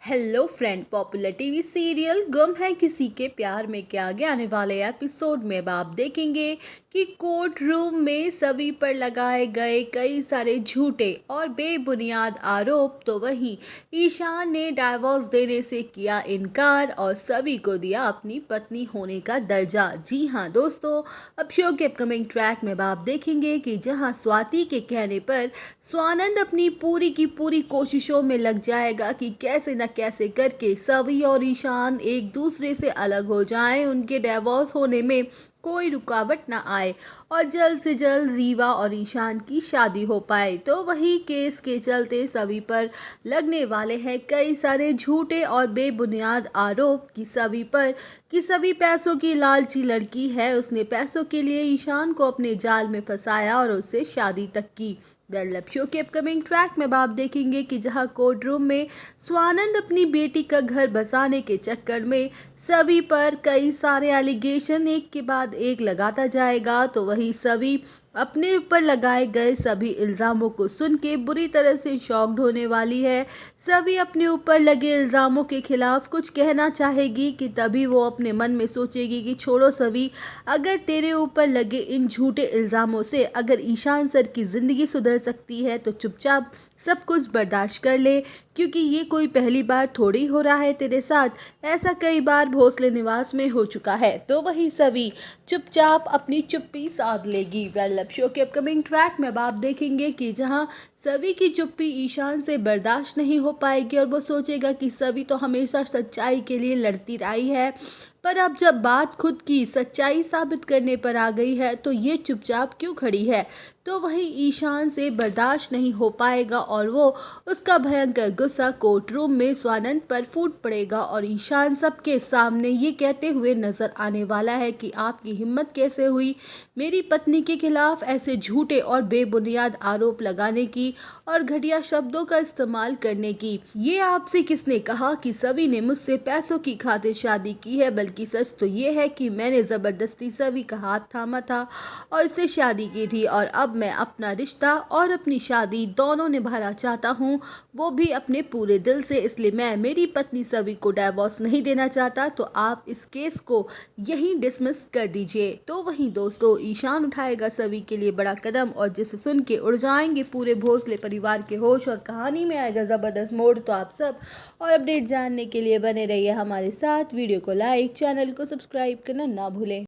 Hello friend, popular TV serial गुम है किसी के प्यार में के आगे आने वाले एपिसोड में अब आप देखेंगे कि कोर्ट रूम में सभी पर लगाए गए कई सारे झूठे और बेबुनियाद आरोप। तो वहीं ईशान ने डाइवोर्स देने से किया इनकार और सभी को दिया अपनी पत्नी होने का दर्जा। जी हाँ दोस्तों, अब शो के अपकमिंग ट्रैक में अब आप देखेंगे कि जहां स्वाति के कहने पर स्वानंद अपनी पूरी की पूरी कोशिशों में लग जाएगा कि कैसे न कैसे करके सवी और ईशान एक दूसरे से अलग हो जाएं, उनके डिवोर्स होने में कोई रुकावट ना आए और जल्द से जल्द रीवा और ईशान की शादी हो पाए। तो वही केस के चलते सभी पर लगने वाले हैं कई सारे झूठे और बेबुनियाद आरोप कि सभी पैसों की लालची लड़की है, उसने पैसों के लिए ईशान को अपने जाल में फंसाया और उससे शादी तक की। वेल, शो के अपकमिंग ट्रैक में आप देखेंगे कि जहां कोर्ट रूम में स्वानंद अपनी बेटी का घर बसाने के चक्कर में सभी पर कई सारे एलिगेशन एक के बाद एक लगाता जाएगा, तो वही सभी अपने ऊपर लगाए गए सभी इल्ज़ामों को सुन के बुरी तरह से शॉक्ड होने वाली है। सभी अपने ऊपर लगे इल्ज़ामों के खिलाफ कुछ कहना चाहेगी कि तभी वो अपने मन में सोचेगी कि छोड़ो सभी, अगर तेरे ऊपर लगे इन झूठे इल्ज़ामों से अगर ईशान सर की ज़िंदगी सुधर सकती है तो चुपचाप सब कुछ बर्दाश्त कर ले, क्योंकि ये कोई पहली बार थोड़ी हो रहा है तेरे साथ, ऐसा कई बार भोसले निवास में हो चुका है। तो वही सभी चुपचाप अपनी चुप्पी साध लेगी। वेल, अब शो के अपकमिंग ट्रैक में अब आप देखेंगे कि जहां सभी की चुप्पी ईशान से बर्दाश्त नहीं हो पाएगी और वो सोचेगा कि सभी तो हमेशा सच्चाई के लिए लड़ती रही है, पर अब जब बात खुद की सच्चाई साबित करने पर आ गई है तो ये चुपचाप क्यों खड़ी है। तो वही ईशान से बर्दाश्त नहीं हो पाएगा और वो उसका भयंकर गुस्सा कोर्ट रूम में स्वानंद पर फूट पड़ेगा और ईशान सबके सामने ये कहते हुए नजर आने वाला है कि आपकी हिम्मत कैसे हुई मेरी पत्नी के खिलाफ ऐसे झूठे और बेबुनियाद आरोप लगाने की और घटिया शब्दों का इस्तेमाल करने की। ये आपसे किसने कहा कि सभी ने मुझसे पैसों की खातिर शादी की है, बल्कि सच तो ये है कि मैंने ज़बरदस्ती सभी का हाथ थामा था और इससे शादी की थी और अब मैं अपना रिश्ता और अपनी शादी दोनों निभाना चाहता हूँ, वो भी अपने पूरे दिल से। इसलिए मैं मेरी पत्नी सभी को डाइवोर्स नहीं देना चाहता, तो आप इस केस को यहीं डिसमिस कर दीजिए। तो वहीं दोस्तों, ईशान उठाएगा सभी के लिए बड़ा कदम और जिसे सुन के उड़ जाएंगे पूरे भोसले परिवार के होश और कहानी में आएगा ज़बरदस्त मोड़। तो आप सब और अपडेट जानने के लिए बने रहिए हमारे साथ। वीडियो को लाइक, चैनल को सब्सक्राइब करना ना भूलें।